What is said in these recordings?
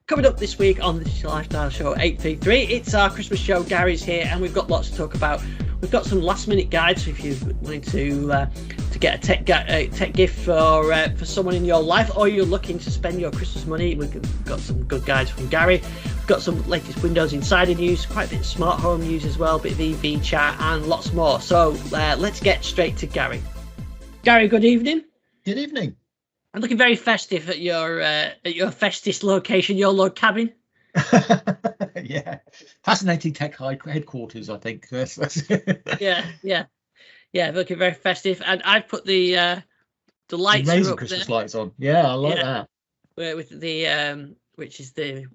Coming up this week on the Digital Lifestyle Show 833, it's our Christmas show. Gary's here, and we've got lots to talk about. We've got some last-minute guides, so if you're wanting to get a tech gift for someone in your life, or you're looking to spend your Christmas money, we've got some good guides from Gary. We've got some latest Windows Insider news, quite a bit of smart home news as well, a bit of EV chat, and lots more. So let's get straight to Gary. Gary, good evening. Good evening. I'm looking very festive at your Festis location, your log cabin. Yeah, fascinating tech headquarters, I think. Yeah, looking very festive. And I've put the lights amazing Christmas lights on. Yeah, I like that. With the which is the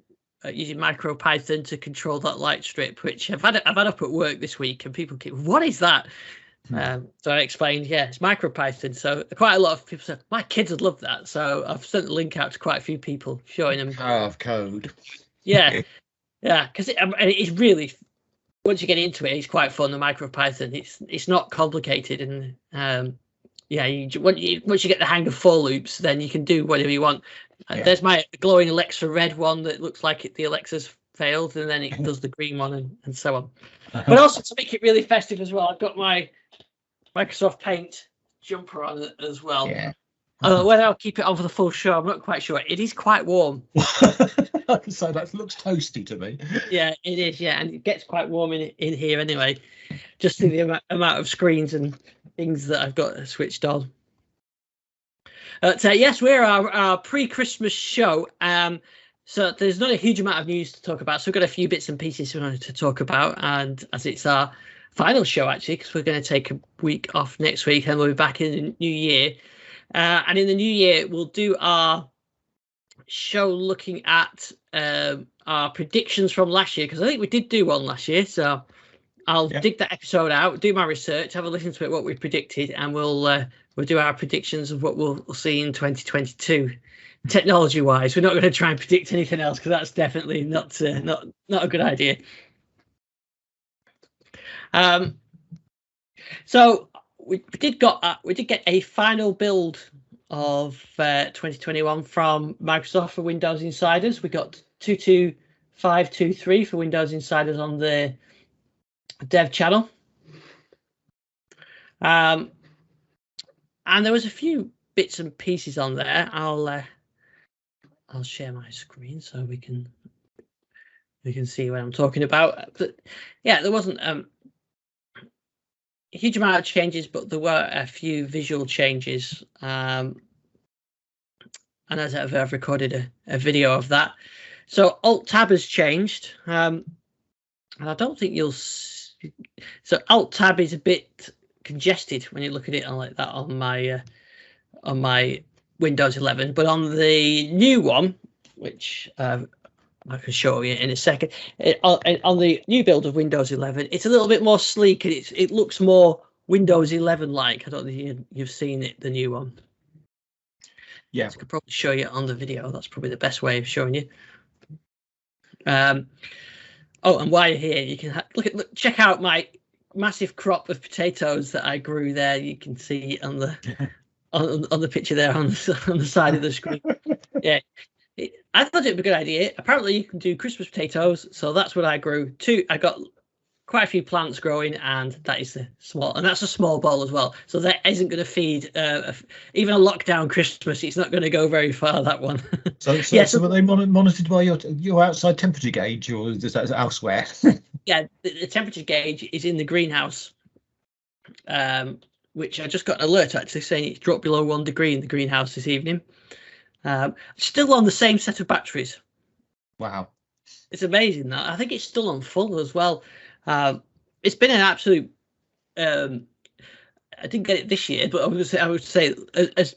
using MicroPython to control that light strip, which I've had up at work this week, and people keep, what is that? So I explained, it's MicroPython. So quite a lot of people said, my kids would love that. So I've sent the link out to quite a few people showing them. Power of code. Yeah, because it's really, once you get into it, it's quite fun. The MicroPython, it's not complicated, and once you get the hang of for loops, then you can do whatever you want. There's my glowing Alexa red one that looks like the Alexa's failed, and then it does the green one, and so on. But also to make it really festive as well, I've got my Microsoft Paint jumper on it as well. Yeah. Whether I'll keep it on for the full show, I'm not quite sure. It is quite warm. I can say that looks toasty to me. Yeah, it is. Yeah, and it gets quite warm in here anyway, just through the amount of screens and things that I've got switched on. So yes, we're our pre-Christmas show. So there's not a huge amount of news to talk about. So we've got a few bits and pieces we wanted to talk about, and as it's our final show actually, because we're going to take a week off next week, and we'll be back in the new year. And in the new year, we'll do our show looking at our predictions from last year, because I think we did do one last year. So I'll dig that episode out, do my research, have a listen to it, what we predicted, and we'll do our predictions of what we'll see in 2022. Technology-wise, we're not going to try and predict anything else, because that's definitely not a good idea. So we did get a final build of 2021 from Microsoft for Windows Insiders. We got 22523 for Windows Insiders on the dev channel. And there was a few bits and pieces on there. I'll share my screen so we can see what I'm talking about. But yeah, there wasn't a huge amount of changes, but there were a few visual changes. And as I've recorded a video of that. So Alt Tab has changed. And I don't think you'll see. So Alt Tab is a bit congested when you look at it like that on my Windows 11, but on the new one, which I can show you in a second, on the new build of Windows 11, it's a little bit more sleek, and it looks more Windows 11 like. I don't think you've seen it, the new one. Yeah, so I could probably show you on the video. That's probably the best way of showing you. And while you're here, you can check out my massive crop of potatoes that I grew there. You can see on the on the picture there on the side of the screen. Yeah, I thought it'd be a good idea. Apparently you can do Christmas potatoes, so that's what I grew. I got quite a few plants growing, and that's a small bowl as well. So that isn't going to feed even a lockdown Christmas. It's not going to go very far, that one. So were they monitored by your outside temperature gauge, or is that elsewhere? Yeah, the temperature gauge is in the greenhouse, which I just got an alert actually saying it's dropped below 1 degree in the greenhouse this evening. Still on the same set of batteries. Wow. It's amazing that. I think it's still on full as well. It's been an absolute. I didn't get it this year, but I would say as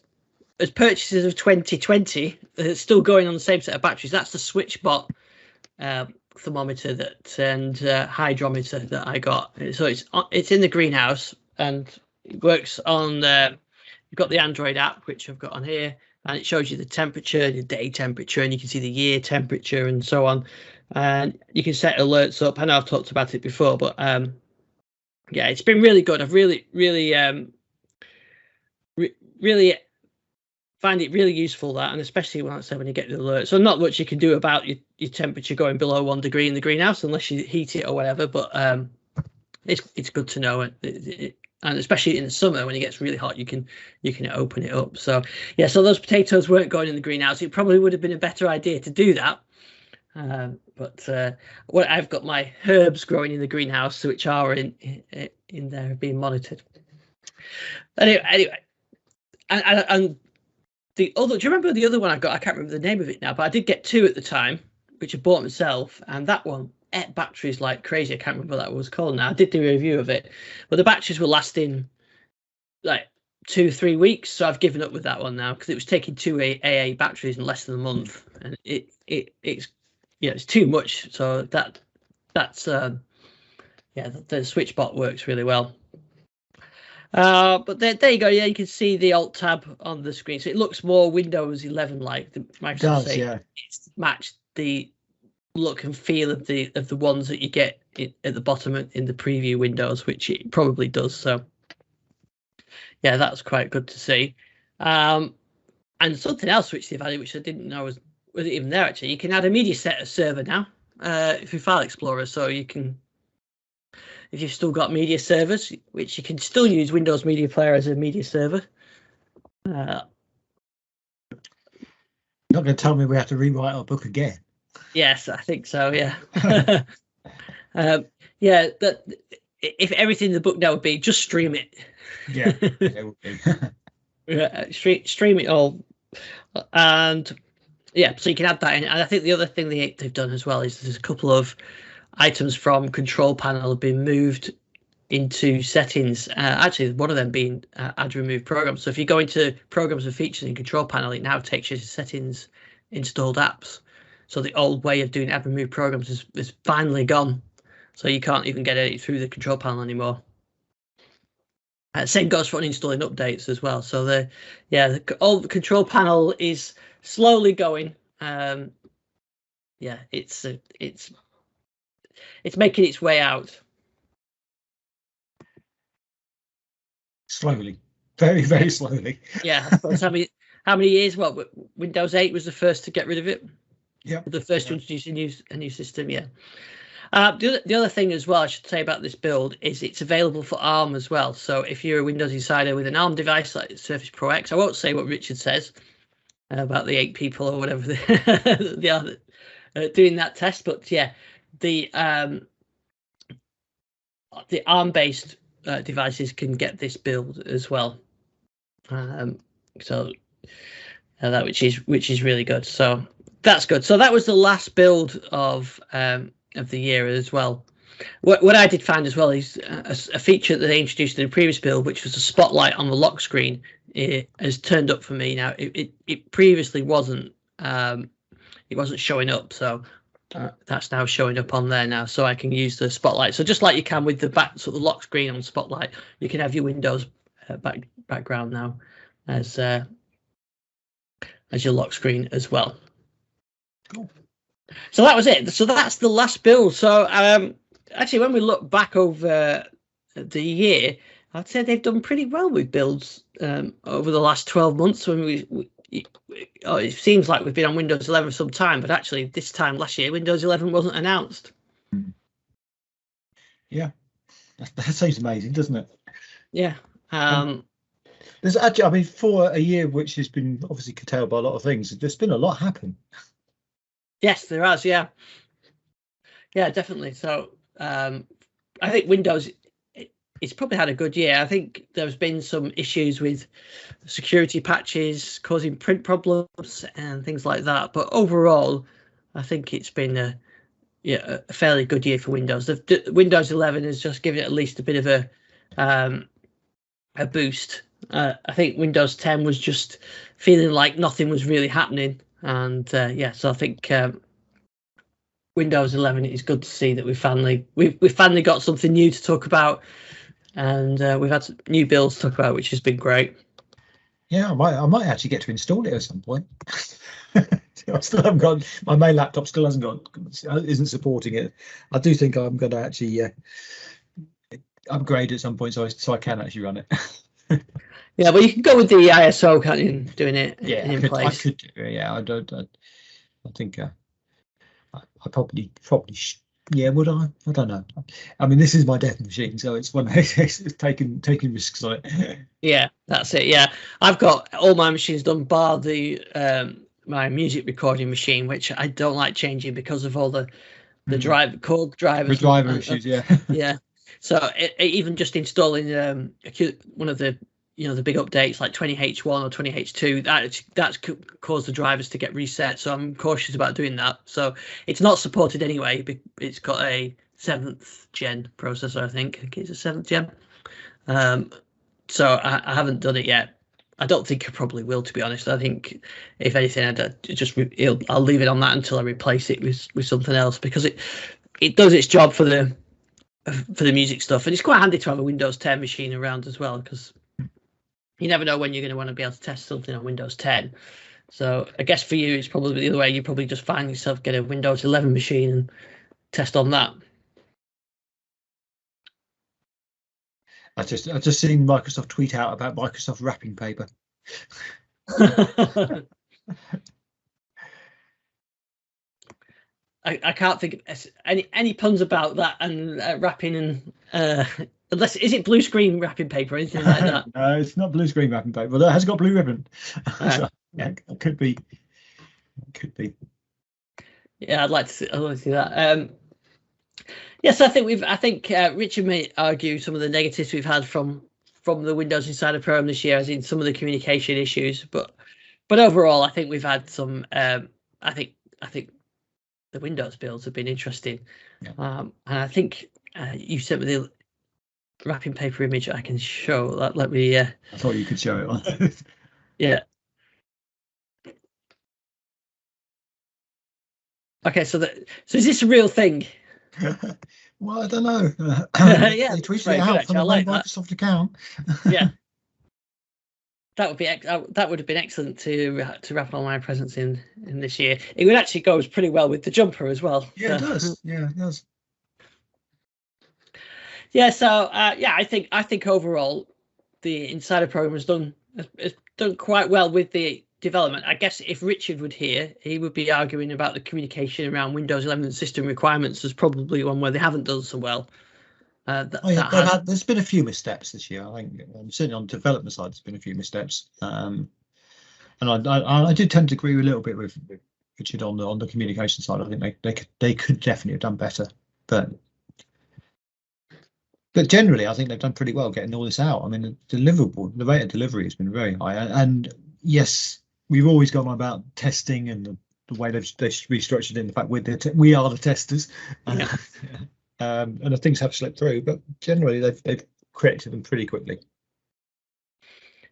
purchases of 2020, it's still going on the same set of batteries. That's the SwitchBot thermometer and hydrometer that I got. So it's in the greenhouse, and it works on. You've got the Android app, which I've got on here, and it shows you the temperature, the day temperature, and you can see the year temperature and so on. And you can set alerts up. I know I've talked about it before, but yeah, it's been really good. I've really find it really useful, that, and especially when you get the alert. So not much you can do about your temperature going below 1 degree in the greenhouse unless you heat it or whatever. But it's good to know, and especially in the summer when it gets really hot, you can open it up. So yeah, so those potatoes weren't going in the greenhouse. It probably would have been a better idea to do that. But I've got my herbs growing in the greenhouse, which are in there being monitored. Anyway, and the other, do you remember the other one I got? I can't remember the name of it now, but I did get 2 at the time, which I bought myself, and that one ate batteries like crazy. I can't remember what that was called now. I did do a review of it, but the batteries were lasting like 2-3 weeks, so I've given up with that one now because it was taking 2 AA batteries in less than a month, and it's too much. So that's the SwitchBot works really well. But there you go. Yeah, you can see the Alt tab on the screen, so it looks more Windows 11 like. The Microsoft say it's matched the look and feel of the ones that you get at the bottom in the preview windows, which it probably does. So yeah, that's quite good to see. And something else which they've added, which I didn't know was even there actually. You can add a media set server now through File Explorer, so you can. If you've still got media servers, which you can still use Windows Media Player as a media server. Not going to tell me we have to rewrite our book again. Yes, I think so. Yeah. Yeah. That if everything in the book now would be just stream it. Yeah, it would be. Yeah, stream it all, and yeah, so you can add that in. And I think the other thing they've done as well is there's a couple of items from control panel have been moved into settings. Actually, one of them being add remove programs. So if you go into programs and features in control panel, it now takes you to settings, installed apps. So the old way of doing add remove programs is finally gone. So you can't even get it through the control panel anymore. Same goes for uninstalling updates as well. So the old control panel is slowly going. Yeah, it's making its way out. Slowly, very, very slowly. Yeah, I suppose how many years? Well, Windows 8 was the first to get rid of it. Yeah, the first to introduce a new system. Yeah. The other thing as well I should say about this build is it's available for ARM as well. So if you're a Windows Insider with an ARM device like Surface Pro X, I won't say what Richard says about the 8 people or whatever they are doing that test, but yeah, the ARM-based devices can get this build as well. So that which is really good. So that's good. So that was the last build of the year as well. What I did find as well is a feature that they introduced in the previous build, which was a spotlight on the lock screen. It has turned up for me now. It previously wasn't. It wasn't showing up, so that's now showing up on there now. So I can use the spotlight. So just like you can with the the lock screen on Spotlight, you can have your Windows background now as your lock screen as well. Cool. So that was it. So that's the last build. So actually, when we look back over the year, I'd say they've done pretty well with builds over the last 12 months. When it seems like we've been on Windows 11 for some time, but actually this time last year, Windows 11 wasn't announced. Yeah, that seems amazing, doesn't it? Yeah. There's actually, I mean, for a year which has been obviously curtailed by a lot of things, there's been a lot happen. Yes, there has. Yeah, definitely. So I think Windows, it's probably had a good year. I think there's been some issues with security patches causing print problems and things like that. But overall, I think it's been a fairly good year for Windows. Windows 11 has just given it at least a bit of a boost. I think Windows 10 was just feeling like nothing was really happening. And so I think Windows 11, it's good to see that we've finally got something new to talk about, and we've had some new builds to talk about, which has been great. Yeah, I might actually get to install it at some point. I still haven't got my main laptop. Isn't supporting it. I do think I'm going to actually upgrade at some point, so I can actually run it. Yeah, but you can go with the ISO, can't you? Doing it in place. I could do it. Yeah, I think I probably yeah, would I? I don't know. I mean, this is my death machine, so it's one it's taking risks on it. Yeah, that's it. Yeah, I've got all my machines done, bar the my music recording machine, which I don't like changing because of all the core drivers. The driver issues, yeah. Yeah. So even just installing one of the the big updates like 20H1 or 20H2, that's caused the drivers to get reset. So I'm cautious about doing that. So it's not supported anyway. It's got a 7th gen processor, I think it's a 7th gen. So I haven't done it yet. I don't think I probably will, to be honest. I think if anything, I'll leave it on that until I replace it with something else, because it does its job for the music stuff, and it's quite handy to have a Windows 10 machine around as well, because you never know when you're going to want to be able to test something on Windows 10. So I guess for you, it's probably the other way. You probably just find yourself get a Windows 11 machine and test on that. I just seen Microsoft tweet out about Microsoft wrapping paper. I can't think of any puns about that and wrapping and unless is it blue screen wrapping paper or anything like that? No, it's not blue screen wrapping paper. Although it has got blue ribbon. So, yeah, it could be. Yeah, I'd like to see that. Yes, I think Richard may argue some of the negatives we've had from the Windows Insider program this year, as in some of the communication issues. But overall, I think we've had some. I think the Windows builds have been interesting, and I think you sent me the wrapping paper image. I can show that. Let me. I thought you could show it. Yeah. Okay, so is this a real thing? Well, I don't know. Yeah, they tweeted it out from the Microsoft account. Yeah, that would have been excellent to wrap all my presents in this year. It would actually go pretty well with the jumper as well. Yeah, it does. Yeah, it does. Yeah, so I think overall the Insider program has done quite well with the development. I guess if Richard would hear, he would be arguing about the communication around Windows 11 system requirements as probably one where they haven't done so well. There's been a few missteps this year. I think certainly on the development side, there's been a few missteps. And I did tend to agree a little bit with Richard on the communication side. I think they could definitely have done better, but generally, I think they've done pretty well getting all this out. I mean, the rate of delivery has been very high, and yes, we've always gone on about testing and the way they've restructured it in the fact we are the testers. Yeah. And the things have slipped through, but generally they've corrected them pretty quickly.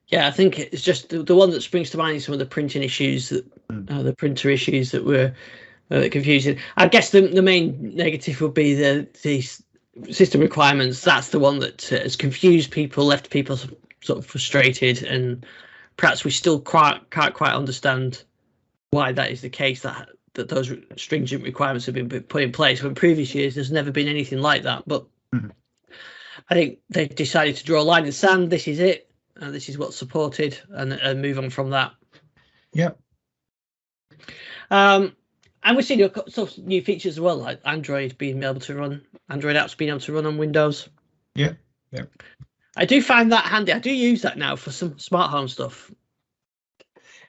Yeah, I think it's just the one that springs to mind is some of the printing issues, the printer issues that were confusing. I guess the main negative would be the system requirements. That's the one that has confused people, left people sort of frustrated, and perhaps we still can't quite understand why that is the case, that those stringent requirements have been put in place. When previous years there's never been anything like that, but I think they've decided to draw a line in the sand. This is it, and this is what's supported, and move on from that. Yeah. And we're seeing some new features as well, like Android apps being able to run on Windows. Yeah. I do find that handy. I do use that now for some smart home stuff.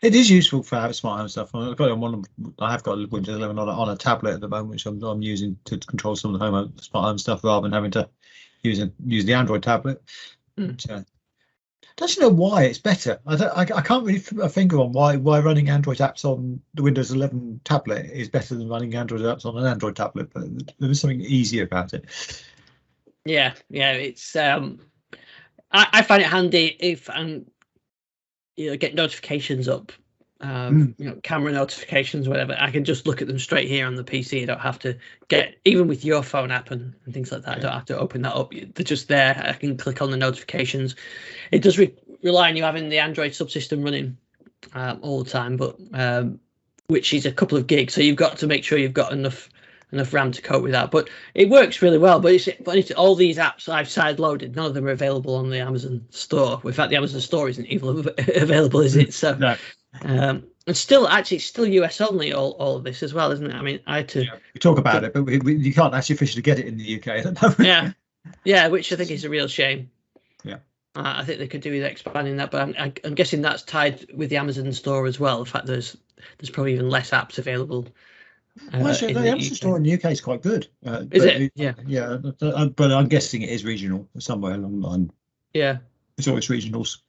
It is useful for having smart home stuff. I've got it on I have got Windows 11 on a tablet at the moment, which I'm using to control some of the smart home stuff rather than having to use the Android tablet. Don't you know why it's better? I can't really put a finger on why running Android apps on the Windows 11 tablet is better than running Android apps on an Android tablet, but there is something easier about it. Yeah, it's I find it handy if I'm get notifications up, camera notifications, whatever. I can just look at them straight here on the PC. I don't have to even with your phone app and things like that. I don't have to open that up. They're just there. I can click on the notifications. It does rely on you having the Android subsystem running all the time, but which is a couple of gigs. So you've got to make sure you've got enough enough RAM to cope with that. But it works really well. But it's all these apps I've side loaded. None of them are available on the Amazon store. In fact, the Amazon store isn't even available, is it? So, No. And still, actually, it's still US only. All of this as well, isn't it? I mean, I had to. Yeah, we talk about it, but you can't actually officially get it in the UK at the moment. Yeah, which I think is a real shame. Yeah. I think they could do with expanding that, but I'm guessing that's tied with the Amazon store as well. The fact there's probably even less apps available. Well, actually, the Amazon store in the UK is quite good. Is it? Yeah. Yeah, but I'm guessing it is regional somewhere along the line. Yeah. It's always regionals.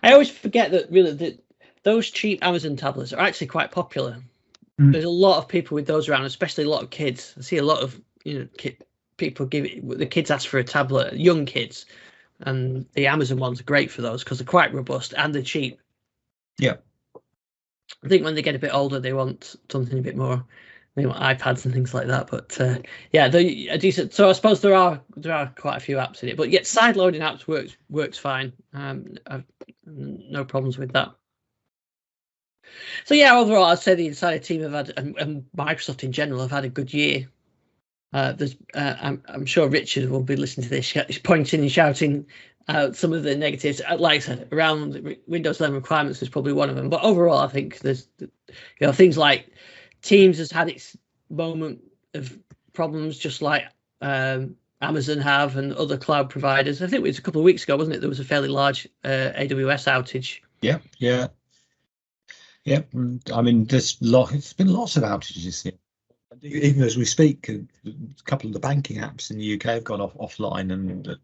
I always forget that really those cheap Amazon tablets are actually quite popular. There's a lot of people with those around, especially a lot of kids. I see a lot of people the kids ask for a tablet, young kids, and the Amazon ones are great for those because they're quite robust and they're cheap. Yeah. I think when they get a bit older, they want something a bit more. They want iPads and things like that. But yeah, they're a decent. So I suppose there are quite a few apps in it. But yet side loading apps works fine. I've no problems with that. So yeah, overall, I'd say the Insider team have had, and Microsoft in general, have had a good year. I'm sure Richard will be listening to this, pointing and shouting out some of the negatives. Like I said, around Windows 11 requirements is probably one of them. But overall, I think there's things like Teams has had its moment of problems, just like Amazon have and other cloud providers. I think it was a couple of weeks ago, wasn't it? There was a fairly large AWS outage. Yeah. I mean, it's been lots of outages here. Even as we speak, a couple of the banking apps in the UK have gone offline, and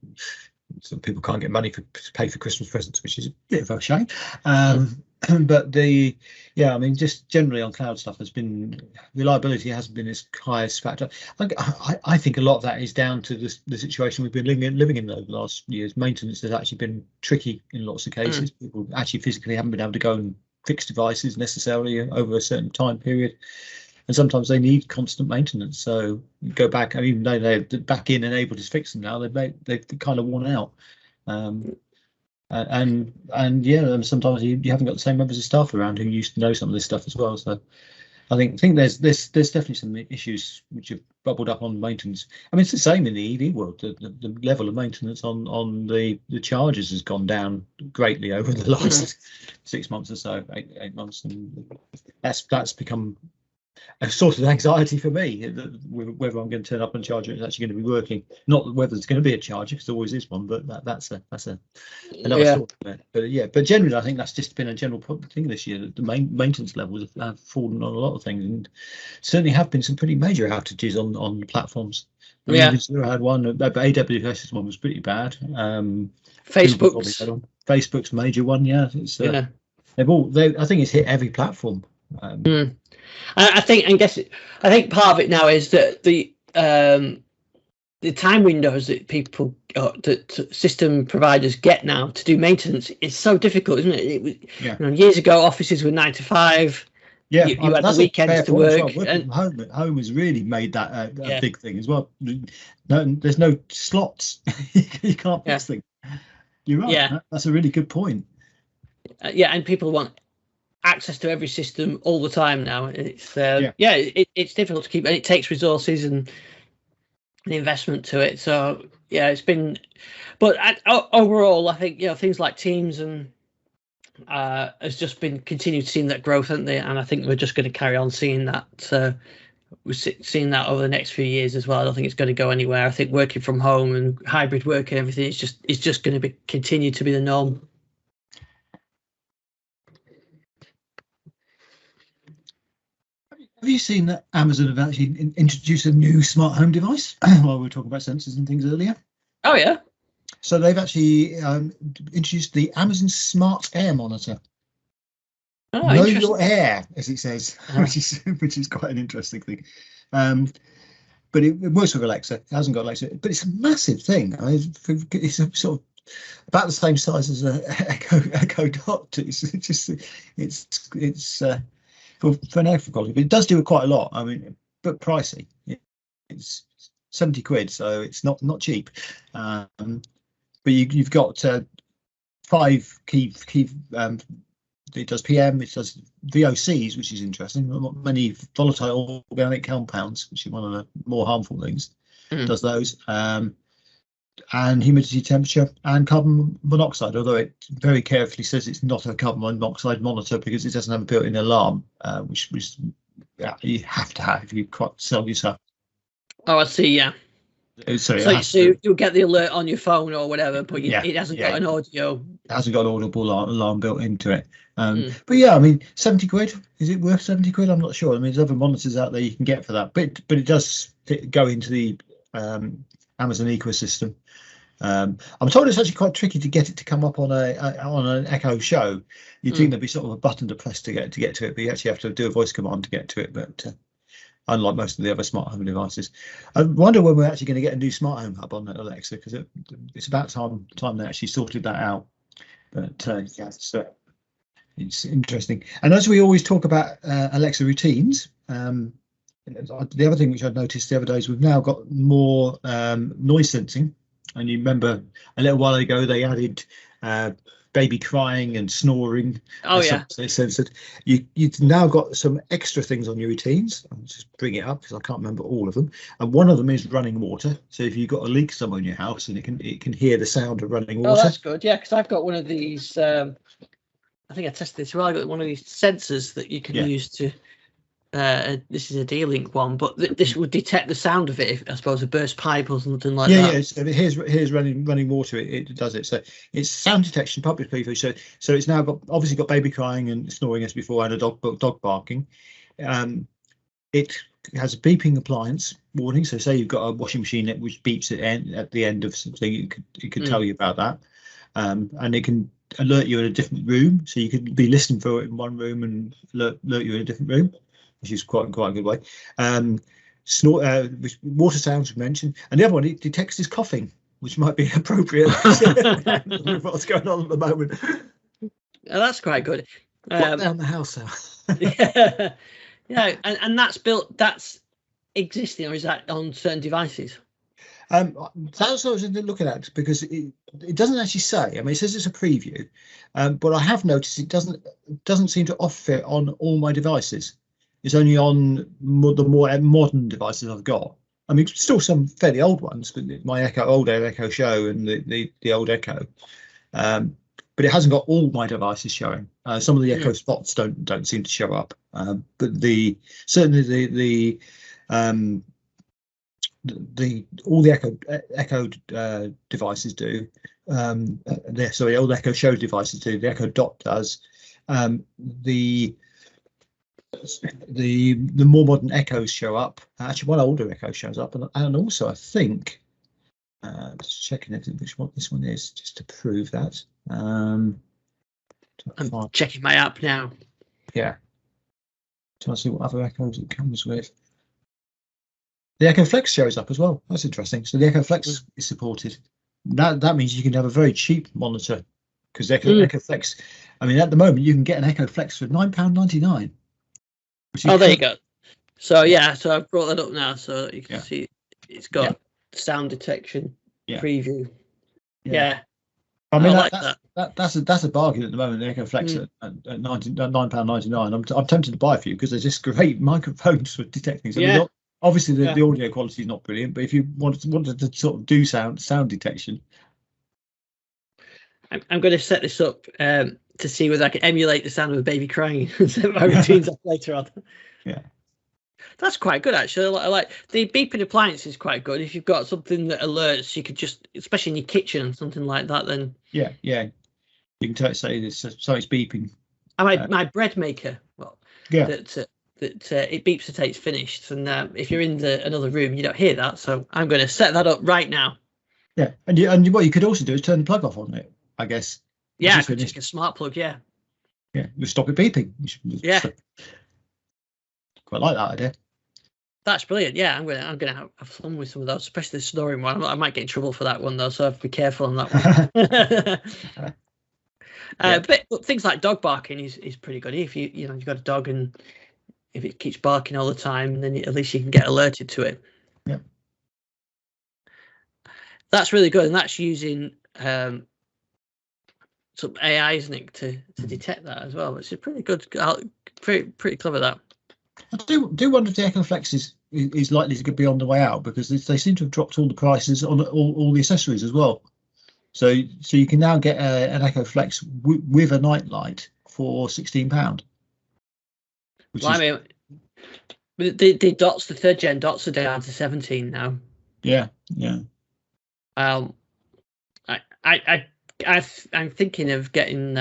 some people can't get money to pay for Christmas presents, which is a bit of a shame. But I mean, just generally on cloud stuff, reliability hasn't been its highest factor. I think a lot of that is down to the situation we've been living in over the last years. Maintenance has actually been tricky in lots of cases. People actually physically haven't been able to go and fix devices necessarily over a certain time period. And sometimes they need constant maintenance. So you go back, I mean, even though they're back in and able to fix them now, they've kind of worn out. And sometimes you haven't got the same members of staff around who used to know some of this stuff as well. So I think there's definitely some issues which have bubbled up on maintenance. I mean, it's the same in the EV world. The level of maintenance on the chargers has gone down greatly over the last 6 months or so, 8 months, and that's become a source of anxiety for me, whether I'm going to turn up and charger it's actually going to be working. Not whether it's going to be a charger, because there always is one, but that's another story. But generally, I think that's just been a general thing this year. That the maintenance levels have fallen on a lot of things, and certainly have been some pretty major outages on platforms. I mean, Zero had one, but AWS's one was pretty bad. Facebook's major one, yeah. I think it's hit every platform. I think part of it now is that the time windows that people that system providers get now to do maintenance is so difficult, isn't it? Years ago, offices were 9 to 5. Yeah, you had the weekends to work. Well. And home has really made that a big thing as well. No, there's no slots. You can't fix things. You're right. Yeah. That's a really good point. And people want access to every system all the time now. It's it's difficult to keep, and it takes resources and an investment to it. So it's been, but overall, I think things like Teams and has just been continued to see that growth, haven't they? And I think we're just going to carry on seeing that. We're seeing that over the next few years as well. I don't think it's going to go anywhere. I think working from home and hybrid work and everything is just going to continue to be the norm. Have you seen that Amazon have actually introduced a new smart home device? While we were talking about sensors and things earlier. Oh yeah. So they've actually introduced the Amazon Smart Air Monitor. Oh, know your air, as it says, which is quite an interesting thing. But it works with Alexa. It hasn't got Alexa, but it's a massive thing. It's a sort of about the same size as an Echo Dot. It's for an air quality, but it does do quite a lot. I mean, but pricey. It's 70 quid, so it's not cheap. But you've got 5 key it does PM, it does VOCs, which is interesting. Many volatile organic compounds, which is one of the more harmful things. Does those. And humidity, temperature, and carbon monoxide, although it very carefully says it's not a carbon monoxide monitor because it doesn't have a built-in alarm, which you have to have if you quite sell yourself. Oh, I see. Yeah. So you'll get the alert on your phone or whatever, but it hasn't got an audio. It hasn't got an audible alarm built into it. But yeah, I mean, 70 quid. Is it worth 70 quid? I'm not sure. I mean, there's other monitors out there you can get for that, but it does go into the Amazon ecosystem. I'm told it's actually quite tricky to get it to come up on an Echo Show. You'd think there'd be sort of a button to press to get to it, but you actually have to do a voice command to get to it. But unlike most of the other smart home devices, I wonder when we're actually going to get a new smart home hub on Alexa, because it's about time they actually sorted that out. But it's interesting. And as we always talk about Alexa routines, the other thing which I've noticed the other day is we've now got more noise sensing. And you remember a little while ago they added baby crying and snoring. Oh yeah. They censored. You've now got some extra things on your routines. I'll just bring it up because I can't remember all of them. And one of them is running water. So if you've got a leak somewhere in your house and it can hear the sound of running water. Oh, that's good. Yeah, because I've got one of these. I think I tested this. Well, I got one of these sensors that you can use to. This is a D-Link one, but this would detect the sound of it if, I suppose, a burst pipe or something like that. Yeah. So here's running water. It does it. So it's sound detection, public preview. So it's now obviously got baby crying and snoring as before, and a dog barking. It has a beeping appliance warning. So say you've got a washing machine which beeps at the end of something, it could tell you about that, and it can alert you in a different room. So you could be listening for it in one room and alert you in a different room, which is quite a good way. Water sounds we mentioned, and the other one, it detects his coughing, which might be appropriate with what's going on at the moment. Oh, that's quite good. Lock down the house now. That's existing, or is that on certain devices? That's what I was looking at, because it doesn't actually say. I mean, it says it's a preview, but I have noticed it doesn't seem to offer it on all my devices. It's only on the more modern devices I've got. I mean, still some fairly old ones, but my old Echo Show and the old Echo. But it hasn't got all my devices showing. Some of the Echo spots don't seem to show up. But certainly all the Echo devices do. The old Echo Show devices do. The Echo Dot does. The more modern Echoes show up. Actually, one older Echo shows up, and also I think just checking it, what this one is, just to prove that. I'm checking my app now. Yeah, trying to see what other Echoes it comes with. The Echo Flex shows up as well. That's interesting. So the Echo Flex is supported. That means you can have a very cheap monitor, because Echo Flex. I mean, at the moment you can get an Echo Flex for £9.99. Oh, there you go. So so I've brought that up now, so you can see it's got sound detection preview. Yeah. I mean, that's a bargain at the moment. The Echo Flex at £9.99. I'm tempted to buy a few because they're just great microphones for detecting. So obviously the audio quality is not brilliant, but if you wanted to sort of do sound detection, I'm going to set this up to see whether I can emulate the sound of a baby crying and set my routines up later on. Yeah, that's quite good actually. I like the beeping appliance is quite good. If you've got something that alerts, you could just, especially in your kitchen and something like that, then you can say this. So it's beeping. And my bread maker, that it beeps to say it's finished, and if you're in another room, you don't hear that. So I'm going to set that up right now. Yeah, and what you could also do is turn the plug off on it, I guess. Yeah, just a smart plug. Yeah, we stop it beeping. Quite like that idea. That's brilliant. Yeah, I'm gonna have fun with some of those, especially the snoring one. I might get in trouble for that one though, so I have to be careful on that one. But things like dog barking is pretty good. If you've got a dog and if it keeps barking all the time, then at least you can get alerted to it. Yeah, that's really good, and that's using some AI, isn't it, to detect that as well, which is pretty good. Pretty clever that. I do wonder if the Echo Flex is likely to be on the way out, because they seem to have dropped all the prices on all the accessories as well. So you can now get an Echo Flex with a night light for £16. I mean, the dots, the 3rd gen dots are down to 17 now. Yeah. I'm thinking of getting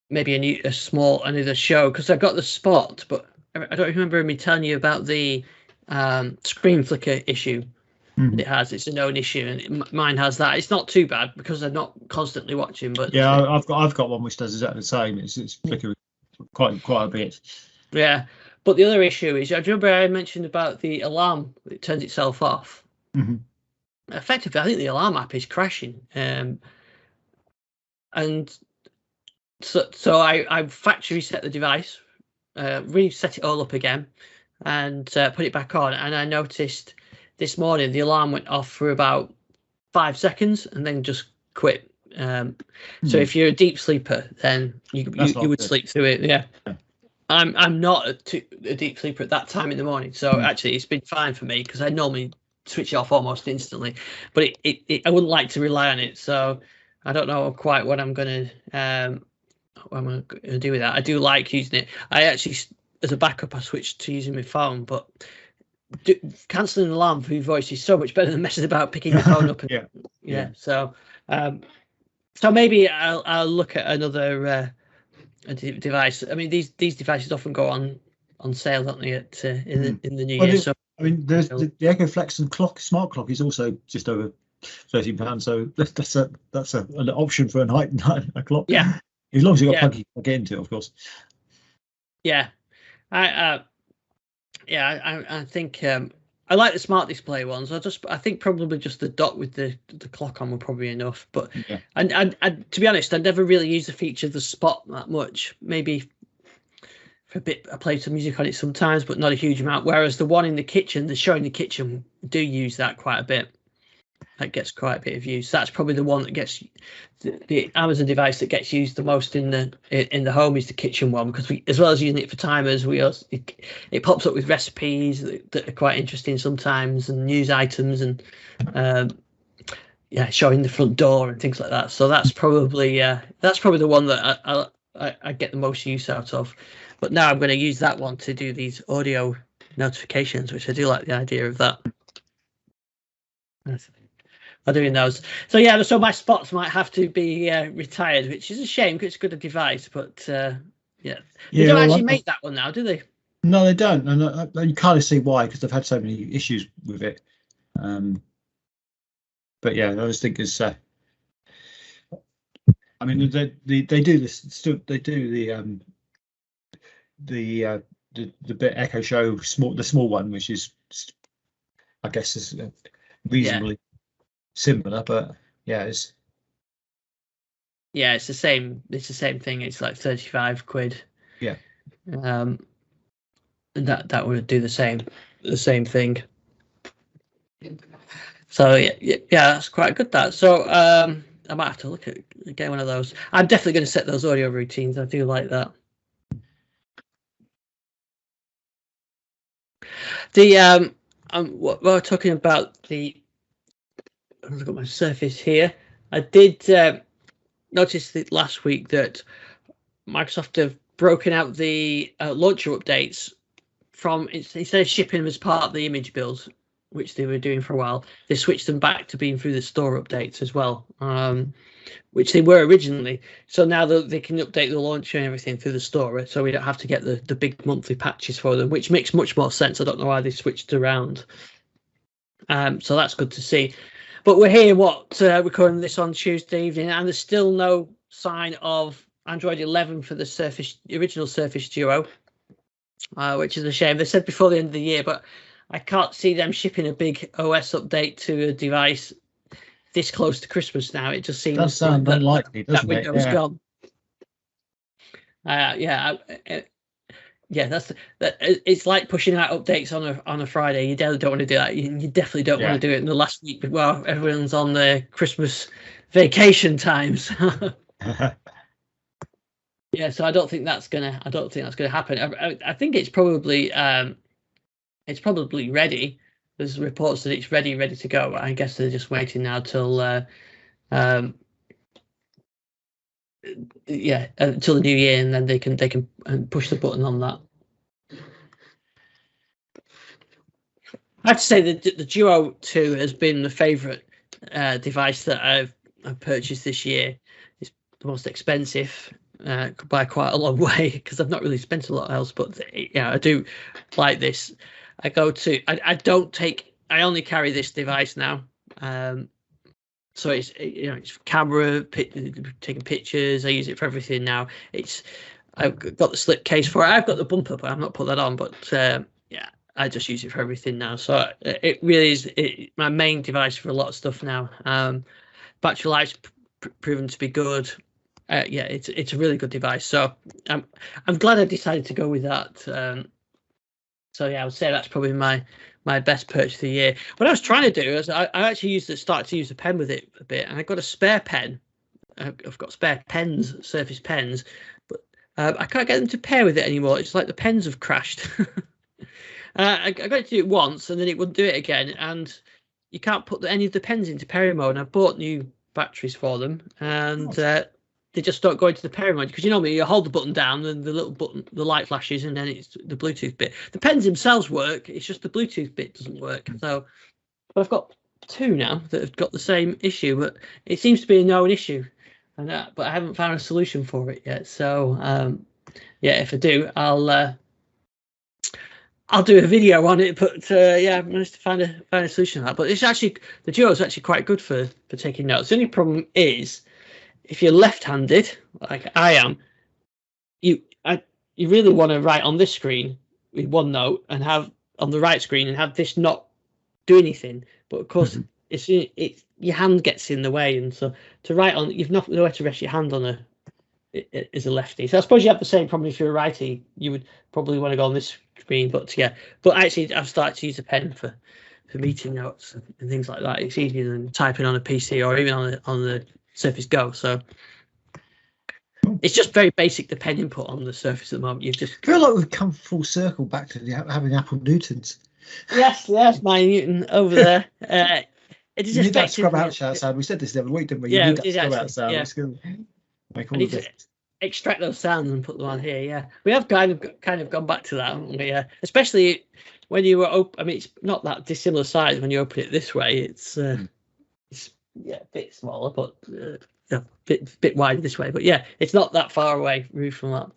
maybe another show, because I've got the Spot, but I don't remember me telling you about the screen flicker issue. Mm-hmm. It has. It's a known issue, and mine has that. It's not too bad because I'm not constantly watching. But yeah, I've got one which does exactly the same. It's flickering quite a bit. Yeah, but the other issue is, I remember I mentioned about the alarm. It turns itself off. Mm-hmm. Effectively, I think the alarm app is crashing, and so I factory reset the device, reset it all up again, and put it back on. And I noticed this morning the alarm went off for about 5 seconds and then just quit. So if you're a deep sleeper, then you would sleep through it. Yeah. I'm not a deep sleeper at that time in the morning, so actually it's been fine for me, because I normally switch it off almost instantly. But I wouldn't like to rely on it, so I don't know quite what I'm gonna do with that. I do like using it. I actually, as a backup, I switched to using my phone, but cancelling an alarm through voice is so much better than messing about picking your phone up. And, yeah. So maybe I'll look at another device. I mean, these devices often go on sale, don't they, in the new year? So I mean, there's the Echo Flex and smart clock is also just over £13. So that's an option for a night clock. Yeah, as long as you've got plug into it, of course. Yeah, I think I like the smart display ones. I think probably just the dot with the clock on will probably be enough. But and to be honest, I never really use the feature of the Spot that much. Maybe for a bit, I play some music on it sometimes, but not a huge amount. Whereas the one in the kitchen, the show in the kitchen, do use that quite a bit. That gets quite a bit of use. That's probably the one that gets the Amazon device that gets used the most in the home is the kitchen one, because as well as using it for timers, it pops up with recipes that are quite interesting sometimes, and news items, and showing the front door and things like that. So that's probably the one that I get the most use out of. But now I'm going to use that one to do these audio notifications, which I do like the idea of that. I'm doing those. So my Spots might have to be retired, which is a shame because it's a good device. But they don't actually make that one now, do they? No, they don't, and you kind of see why, because they've had so many issues with it. But yeah, I just think it's. I mean, they do this. Still, they do the bit Echo Show the small one, which is, I guess, is reasonably similar, but it's the same. It's the same thing. It's like £35. Yeah. That would do the same thing. So yeah, that's quite good. That so I might have to look at get one of those. I'm definitely going to set those audio routines. I do like that. The we're talking about I've got my Surface here. I did notice that last week that Microsoft have broken out the launcher updates from, instead of shipping them as part of the image builds, which they were doing for a while, they switched them back to being through the store updates as well, which they were originally. So now they can update the launcher and everything through the store, so we don't have to get the big monthly patches for them, which makes much more sense. I don't know why they switched around. So that's good to see. But we're here, recording this on Tuesday evening, and there's still no sign of Android 11 for the original Surface Duo, which is a shame. They said before the end of the year, but I can't see them shipping a big OS update to a device this close to Christmas now. It just seems does sound unlikely, doesn't that window's it? gone. It's like pushing out updates on a Friday. You definitely don't want to do that. You definitely don't want to do it in the last week while everyone's on their Christmas vacation times. Yeah, so I don't think that's gonna happen. I think it's probably ready. There's reports that it's ready to go. I guess they're just waiting now till until the new year, and then they can push the button on that. I have to say that the Duo 2 has been the favourite device that I've purchased this year. It's the most expensive by quite a long way, because I've not really spent a lot else. But yeah, I do like this. I only carry this device now. So it's it's for camera, taking pictures. I use it for everything now. I've got the slip case for it. I've got the bumper, but I've not put that on. But yeah, I just use it for everything now. So it really is my main device for a lot of stuff now. Battery life's proven to be good. Yeah, it's a really good device. So I'm glad I decided to go with that. So yeah, I would say that's probably my best purchase of the year. What I was trying to do is I actually started to use the pen with it a bit, and I got a spare pen. I've got spare pens, Surface pens, but I can't get them to pair with it anymore. It's like the pens have crashed. I got to do it once, and then it wouldn't do it again, and you can't put any of the pens into pairing mode. And I bought new batteries for them, and they just don't go into the pairing mode, because you hold the button down and the little button, the light flashes, and then it's the Bluetooth bit. The pens themselves work, it's just the Bluetooth bit doesn't work. So I've got two now that have got the same issue, but it seems to be a known issue, and but I haven't found a solution for it yet. So yeah, if I do, I'll do a video on it. But yeah, I've managed to find a solution to that. But it's actually, the Duo is actually quite good for taking notes. The only problem is, if you're left-handed, like I am, you really want to write on this screen with one note and have on the right screen and have this not do anything. But of course, it's your hand gets in the way, and so to write on, you've nowhere to rest your hand on as a lefty. So I suppose you have the same problem if you're a righty. You would probably want to go on this screen. But yeah, but actually, I've started to use a pen for meeting notes and things like that. It's easier than typing on a PC or even on the Surface Go. So it's just very basic, the pen input on the Surface at the moment. I feel like we've come full circle back to having Apple Newtons. Yes, my Newton over there. It is you need that scrub effective. out sound. We said this the other week, didn't we? Yeah, you need that scrub out sound. Yeah. It's gonna make all I need to extract those sounds and put them on here. Yeah, we have kind of gone back to that, haven't we? Yeah, especially when you were open. I mean, it's not that dissimilar size when you open it this way. It's yeah, a bit smaller, but bit wider this way. But yeah, it's not that far away from that,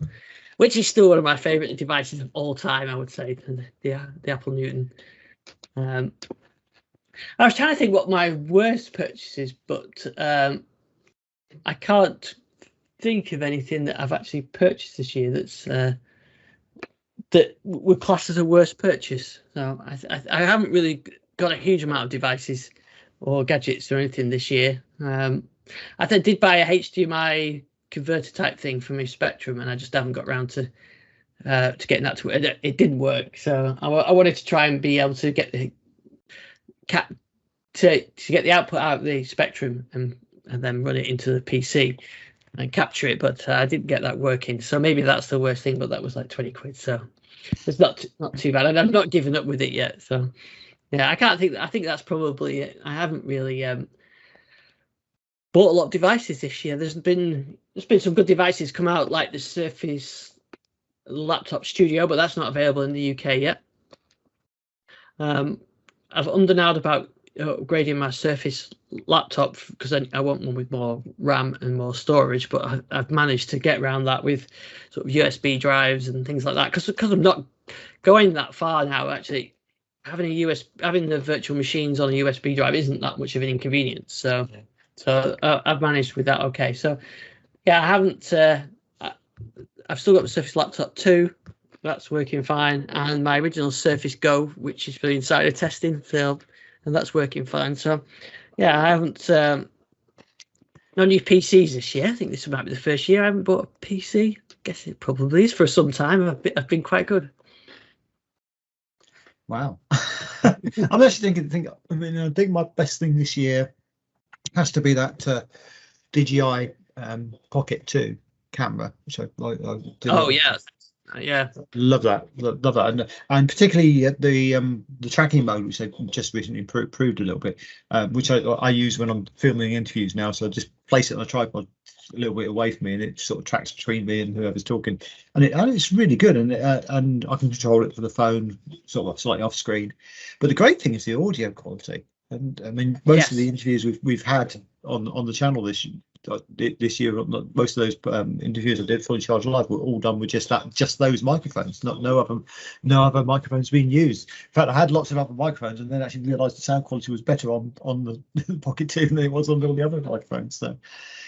which is still one of my favourite devices of all time, I would say, the Apple Newton. I was trying to think what my worst purchase is, but I can't think of anything that I've actually purchased this year that's that were classed as a worst purchase. So I haven't really got a huge amount of devices or gadgets or anything this year. I did buy a HDMI converter type thing for my Spectrum, and I just haven't got around to getting that to it. It didn't work, so I wanted to try and be able to get the to get the output out of the Spectrum and then run it into the PC and capture it, but I didn't get that working. So maybe that's the worst thing, but that was like 20 quid, so it's not too bad, and I've not given up with it yet. So yeah, I think that's probably it. I haven't really bought a lot of devices this year. There's been some good devices come out, like the Surface Laptop Studio, but that's not available in the UK yet. I've undernowed about upgrading my Surface laptop because I want one with more RAM and more storage, but I've managed to get around that with sort of USB drives and things like that, because I'm not going that far now. Actually, having the virtual machines on a USB drive isn't that much of an inconvenience. So I've managed with that. Okay, so yeah, I haven't. I've still got the Surface Laptop 2. That's working fine, and my original Surface Go, which is for insider testing, failed, and that's working fine. So yeah, I haven't no new PCs this year. I think this might be the first year I haven't bought a PC. I guess it probably is for some time. I've been quite good. Wow. I'm actually thinking. I think my best thing this year has to be that DJI Pocket 2 camera, which I did. Oh yeah, yeah. Love that, love that, and particularly the tracking mode, which they just recently improved a little bit, which I use when I'm filming interviews now. So I just place it on a tripod a little bit away from me, and it sort of tracks between me and whoever's talking, and it's really good, and I can control it for the phone, sort of slightly off screen. But the great thing is the audio quality, and I mean most of the interviews we've had on the channel this year, most of those interviews I did Fully Charged Live were all done with just those microphones, no other microphones being used. In fact, I had lots of other microphones and then actually realized the sound quality was better on the Pocket 2 than it was on all the other microphones. So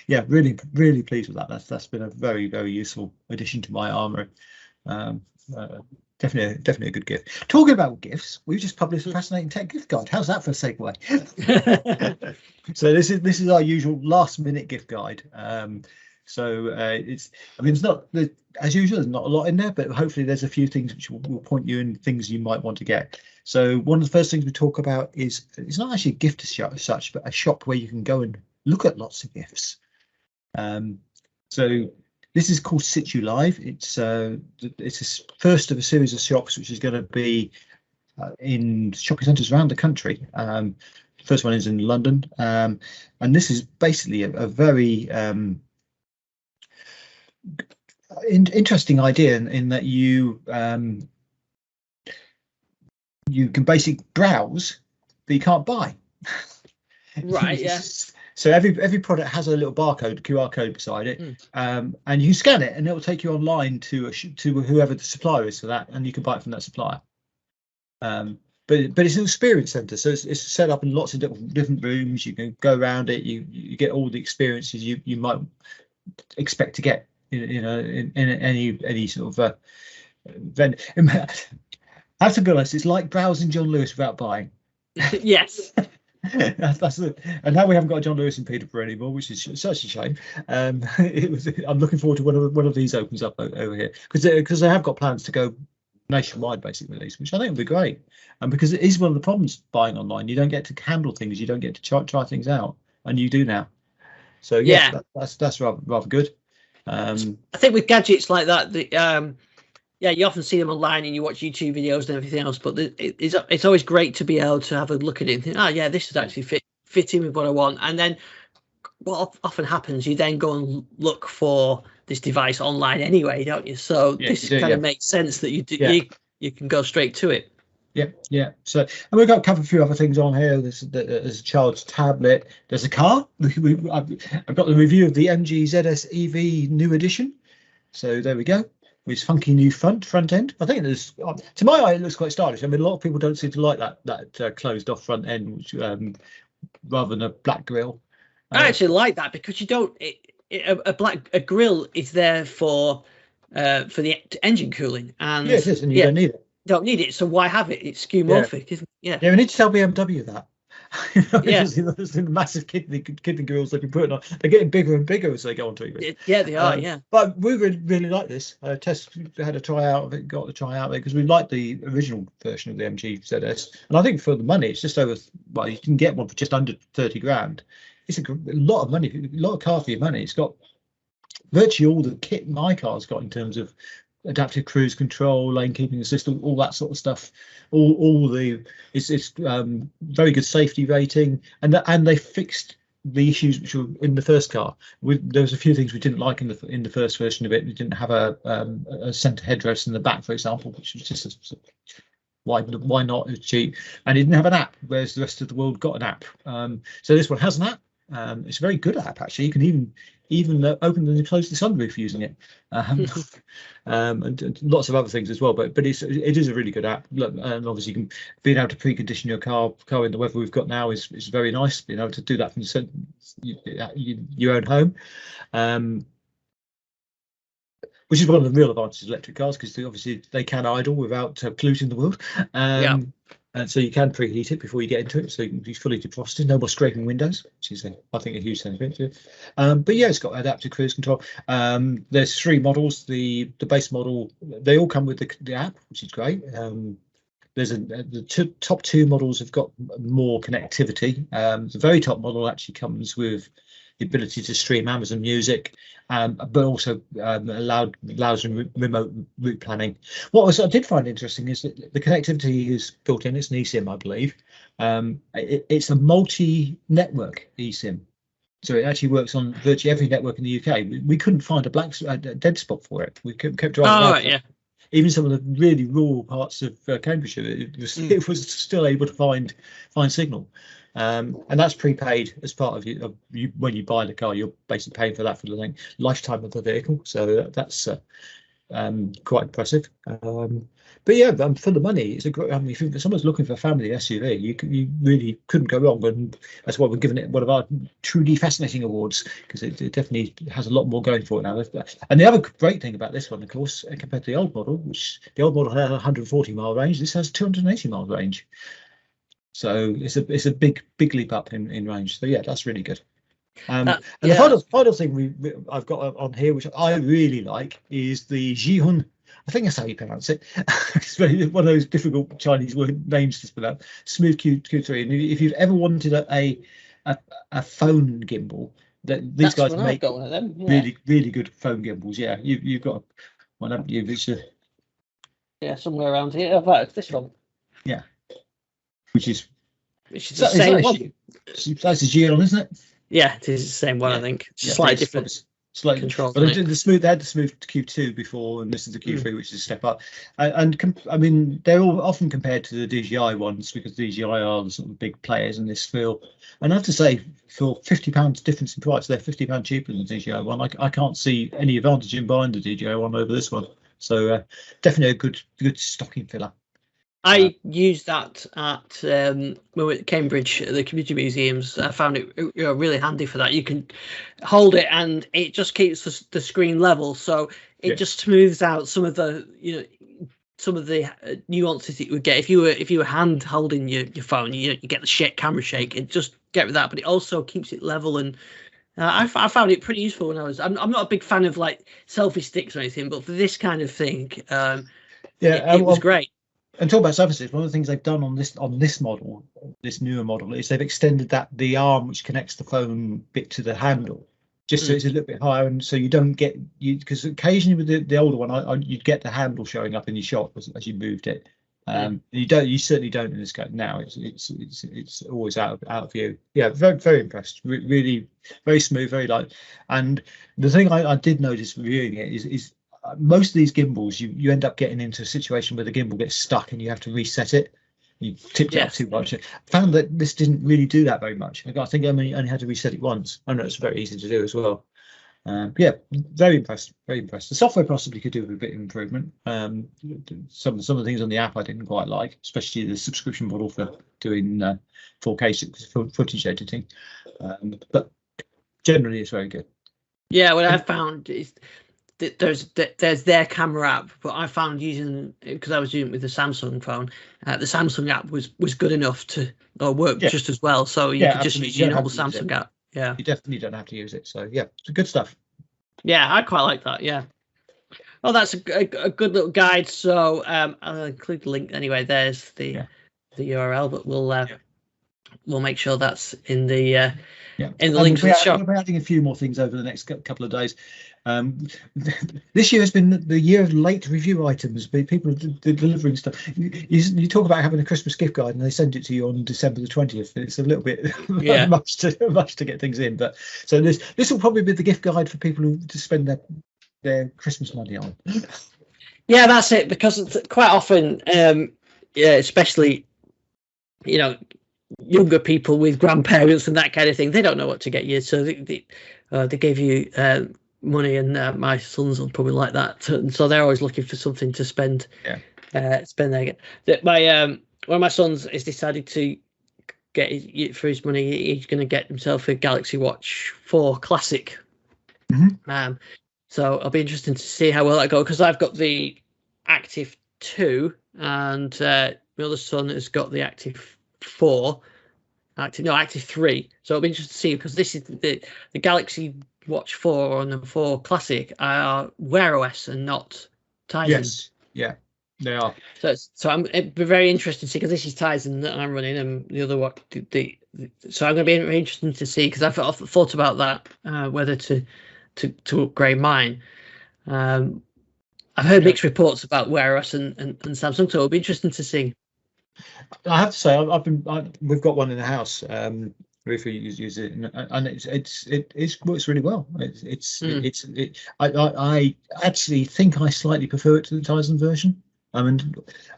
yeah, really pleased with that. That's been a very useful addition to my armory. Definitely a good gift. Talking about gifts, we've just published a fascinating tech gift guide. How's that for a segue? So this is our usual last minute gift guide. It's not, as usual, there's not a lot in there, but hopefully there's a few things which will point you in things you might want to get. So one of the first things we talk about is, it's not actually a gift shop as such, but a shop where you can go and look at lots of gifts. So this is called Situ Live. It's a first of a series of shops which is going to be in shopping centres around the country. First one is in London, and this is basically a very interesting idea in that you can basically browse, but you can't buy. Right. Yeah. So every product has a little barcode, QR code beside it, and you scan it, and it will take you online to whoever the supplier is for that, and you can buy it from that supplier. But it's an experience centre, so it's set up in lots of different rooms. You can go around it. You get all the experiences you might expect to get, in any sort of event. I have to be honest, it's like browsing John Lewis without buying. Yes. That's it. And now we haven't got John Lewis in Peterborough anymore, which is such a shame. I'm looking forward to one of these opens up over here, because they have got plans to go nationwide basic release, which I think would be great. And because it is one of the problems buying online, you don't get to handle things, you don't get to try things out, and you do now. So yeah. That's rather good. I think with gadgets like that, you often see them online and you watch YouTube videos and everything else, but it's always great to be able to have a look at it and think, this is actually fit in with what I want. And then what often happens, you then go and look for this device online anyway, don't you? So this kind of makes sense that you can go straight to it. Yeah. So, and we've got a couple of few other things on here. There's a child's tablet. There's a car. I've got the review of the MG ZS EV new edition. So there we go. With funky new front end. I think there's, to my eye, it looks quite stylish. I mean, a lot of people don't seem to like that closed off front end, which, rather than a black grille. I actually like that, because you don't. A grille is there for the engine cooling, and it is, and you don't need it. Don't need it, so why have it? It's skeuomorphic, isn't it? Yeah, we need to tell BMW that. There's the massive kidney grills they've been putting on. They're getting bigger and bigger as they go on TV. Yeah, they are. But we really like this. Tess had a try out of it, got the try out of it, because we like the original version of the MG ZS, and I think for the money, it's just over. Well, you can get one for just under 30 grand. It's a lot of money, a lot of car for your money. It's got virtually all the kit my car's got in terms of adaptive cruise control, lane keeping assist, all that sort of stuff. It's very good safety rating, and they fixed the issues which were in the first car. There was a few things we didn't like in the first version of it. We didn't have a centre headrest in the back, for example, which was just why not? It's cheap, and it didn't have an app, whereas the rest of the world got an app. So this one has an app. It's a very good app, actually. You can even open and close the sunroof using it, and lots of other things as well. But it is a really good app. And obviously, being able to precondition your car in the weather we've got now is very nice. Being able to do that from your own home, which is one of the real advantages of electric cars, because obviously they can idle without polluting the world. And so you can preheat it before you get into it, so you can be fully defrosted. No more scraping windows, which is, I think, a huge benefit. But yeah, it's got adaptive cruise control. There's 3 models. The base model, they all come with the app, which is great. There's the top 2 models have got more connectivity. The very top model actually comes with the ability to stream Amazon Music, but also allows remote route planning. I did find interesting is that the connectivity is built in. It's an eSIM, I believe. It's a multi-network eSIM. So it actually works on virtually every network in the UK. We couldn't find a dead spot for it. We kept driving around. Even some of the really rural parts of Cambridgeshire, it was still able to find signal. And that's prepaid as part of you when you buy the car. You're basically paying for that for the lifetime of the vehicle. So that's quite impressive. But yeah, for the money, it's a great. I mean, if someone's looking for a family SUV, you really couldn't go wrong. And that's why we're giving it one of our truly fascinating awards, because it definitely has a lot more going for it now. And the other great thing about this one, of course, compared to the old model, which the old model had a 140-mile range, this has 280-mile range. So it's a big leap up in range. So yeah, that's really good. And the final thing I've got on here, which I really like, is the Jihun. I think that's how you pronounce it. It's one of those difficult Chinese word names to spell out. Smooth Q3. And if you've ever wanted a phone gimbal, these guys make one of them. Yeah. Really good phone gimbals. Yeah, you've got one, haven't you? Somewhere around here. Oh, right, it's this one. Yeah, which is the same one. That's a Geon, isn't it? Yeah, it is the same one. I think slightly different. Slightly control, but they had the smooth Q2 before, and this is the Q3, which is a step up. And I mean, they're all often compared to the DJI ones, because DJI are the sort of big players in this field. And I have to say, for £50 difference in price, they're £50 cheaper than the DJI one. I can't see any advantage in buying the DJI one over this one. So definitely a good stocking filler. I used that at when we were at Cambridge at the community museums. I found it really handy for that. You can hold it and it just keeps the screen level, so it just smooths out some of the nuances that you would get if you were hand holding your phone. You get the camera shake. It just get rid of that, but it also keeps it level. And I found it pretty useful when I'm not a big fan of like selfie sticks or anything, but for this kind of thing, it was great. And talk about surfaces, one of the things they've done on this model, this newer model, is they've extended the arm which connects the phone bit to the handle, just so it's a little bit higher, and so you don't get because occasionally with the older one, you'd get the handle showing up in your shot as you moved it. You certainly don't in this case now. It's always out of view. Yeah, very impressed. Really very smooth, very light. And the thing I did notice viewing it is most of these gimbals, you end up getting into a situation where the gimbal gets stuck and you have to reset it. You tipped it up too much. I found that this didn't really do that very much. I think I only had to reset it once. I know it's very easy to do as well. Yeah, very impressed. Very impressed. The software possibly could do with a bit of improvement. Some of the things on the app I didn't quite like, especially the subscription model for doing 4K footage editing. But generally, it's very good. Yeah, what I've found is there's their camera app, but I found using, because I was doing it with the Samsung phone, the Samsung app was good enough to work just as well. So you could just use your normal Samsung app. Yeah, you definitely don't have to use it. So yeah, it's good stuff. Yeah, I quite like that. Yeah. Oh, that's a good little guide. So I'll include the link anyway. There's the URL, but we'll make sure that's in the in the links to the shop. We're adding a few more things over the next couple of days. This year has been the year of late review items. People are delivering stuff. You talk about having a Christmas gift guide and they send it to you on December the 20th. It's a little bit much to get things in, but so this will probably be the gift guide for people who to spend their Christmas money on. Yeah, that's it, because quite often, especially younger people with grandparents and that kind of thing, they don't know what to get you, so they gave you money, and my sons will probably like that, and so they're always looking for something to spend. Spend there. One of my sons has decided to get for his money. He's going to get himself a Galaxy Watch 4 Classic. So I'll be interested to see how well that goes, because I've got the Active 2 and my other son has got the Active 3. So it'll be interesting to see, because this is the Galaxy Watch 4 and the 4 Classic are Wear OS and not Tizen. Yes, yeah, they are. So it'd be very interesting to see, because this is Tizen that I'm running, and the other one, the so I'm going to be very interested to see, because I've thought about that, whether to upgrade mine. I've heard mixed reports about Wear OS and Samsung, so it'll be interesting to see. I have to say, we've got one in the house. If we use it, and it works really well. I actually think I slightly prefer it to the Tizen version. I mean,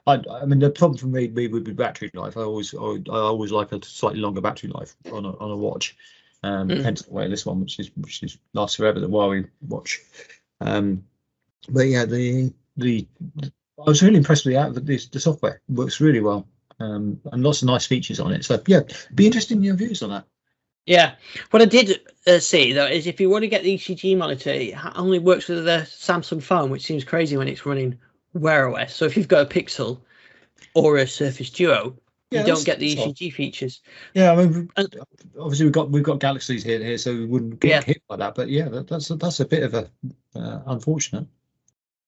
the problem for me would be battery life. I always like a slightly longer battery life on a watch. Hence the way this one, which is lasts forever, the Huawei watch. But yeah, I was really impressed with the software. It works really well, and lots of nice features on it. So yeah, be interested in your views on that. Yeah, what I did see though is if you want to get the ECG monitor, it only works with the Samsung phone, which seems crazy when it's running Wear OS. So if you've got a Pixel or a Surface Duo, you don't get the ECG features. Yeah, I mean, obviously we've got Galaxies here, so we wouldn't get hit by that. But yeah, that's a bit of a unfortunate.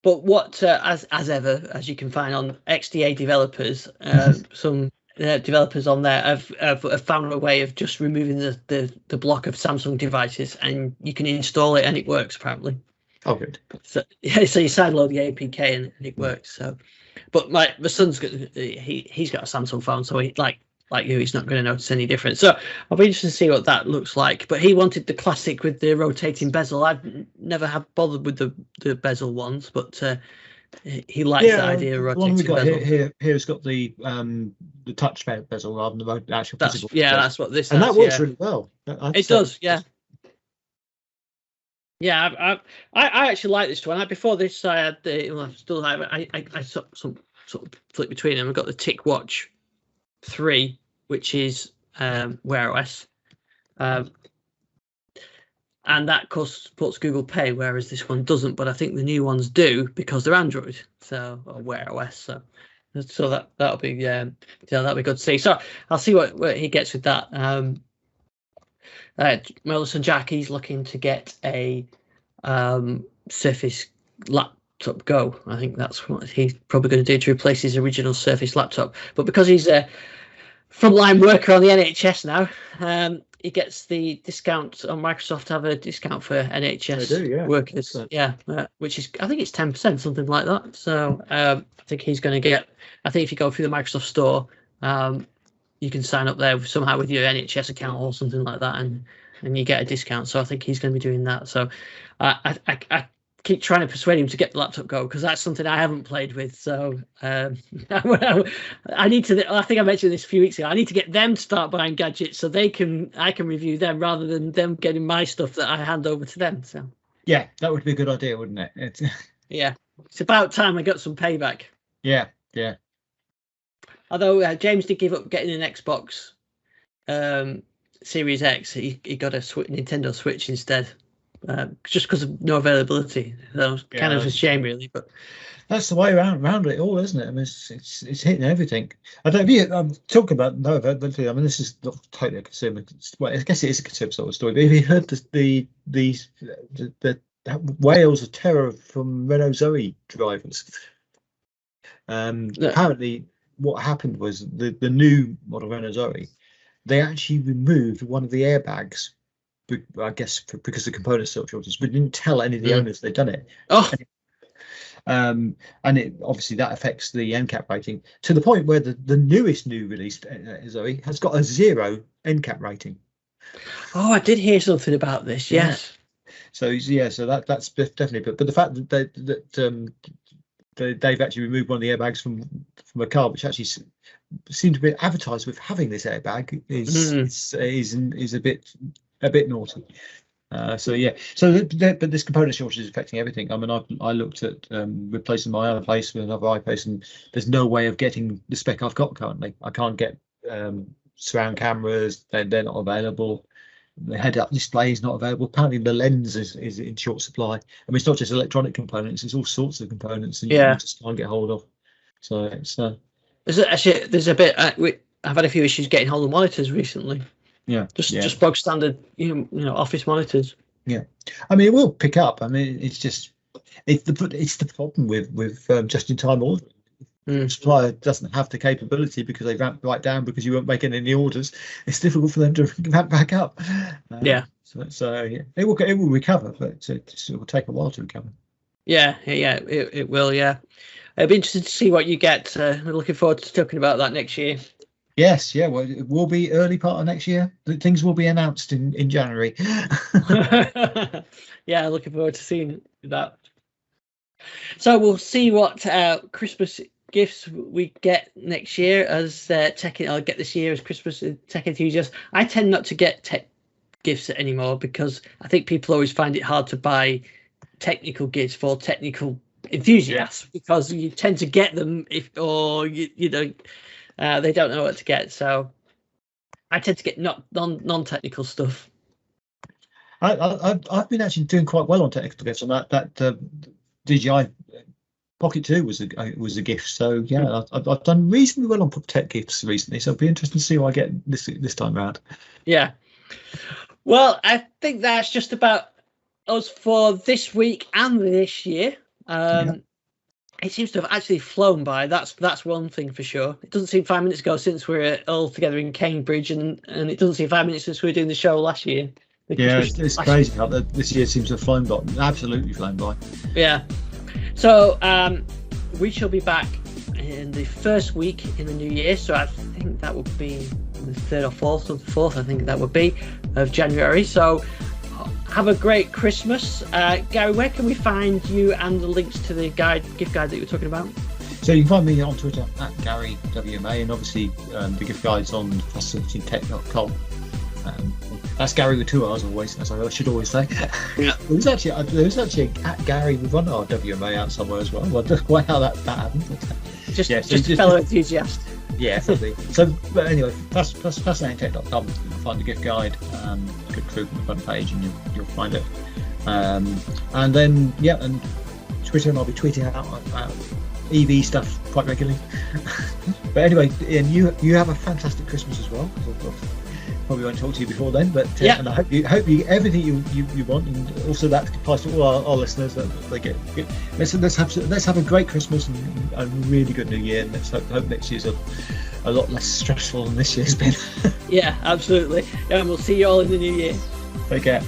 But what, as ever, as you can find on XDA developers, some developers on there have found a way of just removing the block of Samsung devices, and you can install it and it works apparently. Oh, good. So yeah, so you sideload the APK and it works. So, but my son's got he's got a Samsung phone, so he like you, he's not going to notice any difference. So I'll be interested to see what that looks like. But he wanted the classic with the rotating bezel. I've never have bothered with the bezel ones, but he likes the idea of rotating bezel. The one we got here's got the touch bezel rather than the actual physical. Yeah, that's what this. And that works really well. It does, yeah. Yeah, I actually like this one. Before this, I had I sort of flick between them. I've got the TicWatch 3, which is Wear OS, and that of course supports Google Pay, whereas this one doesn't. But I think the new ones do because they're Android, or Wear OS. So that'll be that'll be good to see. So I'll see what he gets with that. My other son Jack, he's looking to get a Surface Laptop Go. I think that's what he's probably going to do to replace his original Surface laptop. But because he's a frontline worker on the NHS now, he gets the discount on Microsoft. Have a discount for NHS workers. Which is, I think it's 10%, something like that. So I think he's going to get. I think if you go through the Microsoft Store, you can sign up there somehow with your NHS account or something like that, and you get a discount. So I think he's going to be doing that. So I keep trying to persuade him to get the Laptop Go, because that's something I haven't played with. So I need to. I think I mentioned this a few weeks ago. I need to get them to start buying gadgets so I can review them rather than them getting my stuff that I hand over to them. So yeah, that would be a good idea, wouldn't it? Yeah, it's about time I got some payback. Yeah. Although James did give up getting an Xbox Series X, he got a Nintendo Switch instead, just because of no availability. That was kind of a shame, really. But that's the way around it all, isn't it? I mean, it's hitting everything. I don't. I'm talking about no availability. I mean, this is not totally a consumer. Well, I guess it is a consumer sort of story. But have you heard the wails of terror from Renault Zoe drivers? Apparently, what happened was the new model Renault Zoe, they actually removed one of the airbags, I guess because the component shortage, but didn't tell any of the owners they'd done it. And it obviously that affects the NCAP rating to the point where the new released Zoe has got a 0 NCAP rating. Oh, I did hear something about this. Yes. So that's definitely. But the fact that they've actually removed one of the airbags from a car, which actually seemed to be advertised with having this airbag, is a bit naughty. But this component shortage is affecting everything. I mean, I looked at replacing my other place with another iPlace, and there's no way of getting the spec I've got currently. I can't get surround cameras; they're not available. The head-up display is not available. Apparently, the lens is in short supply. I mean, it's not just electronic components; it's all sorts of components that you just can't get hold of. So it's there's a bit. I've had a few issues getting hold of monitors recently. Just bog standard, office monitors. Yeah, I mean, it will pick up. I mean, it's the problem with just-in-time ordering. supplier doesn't have the capability because they ramped right down because you weren't making any orders, it's difficult for them to ramp back up. So yeah, it will recover, but it will take a while to recover. It will. Yeah, it'll be interesting to see what you get. We're looking forward to talking about that next year. Yes, yeah, well, it will be early part of next year. Things will be announced in January. Yeah, looking forward to seeing that. So we'll see what Christmas gifts we get next year as I'll get this year as Christmas tech enthusiast. I tend not to get tech gifts anymore because I think people always find it hard to buy technical gifts for technical enthusiasts because you tend to get them they don't know what to get. So I tend to get non-technical stuff. I've been actually doing quite well on technical gifts, and that DJI Pocket 2 was a gift. So yeah, I've done reasonably well on tech gifts recently. So it'll be interesting to see what I get this time around. Yeah. Well, I think that's just about us for this week and this year. It seems to have actually flown by. That's one thing for sure. It doesn't seem 5 minutes ago since we were all together in Cambridge, and it doesn't seem 5 minutes since we were doing the show last year. Yeah, it's crazy how this year seems to have flown by. Absolutely flown by. Yeah. So we shall be back in the first week in the new year. So I think that would be the 3rd or 4th, or the 4th, I think that would be, of January. So have a great Christmas. Gary, where can we find you and the links to the gift guide that you were talking about? So you can find me on Twitter at GaryWMA, and obviously the gift guide's on facilitytech.com. That's Gary with 2 R's always, as I should always say. There was actually at Gary with 1 R WMA out somewhere as well. I don't know quite how that happened. Just a fellow enthusiast. Yeah, probably. So, but anyway, fascinatingtech.com. You'll find the gift guide. Click through on the front page and you'll find it. And then and Twitter, and I'll be tweeting out EV stuff quite regularly. But anyway, Ian, you have a fantastic Christmas as well. Probably won't talk to you before then, but and I hope you everything you want, and also that applies to all our listeners, that they get. Let's have a great Christmas and a really good New Year, and let's hope next year's a lot less stressful than this year's been. Yeah, absolutely. And we'll see you all in the new year. Take care.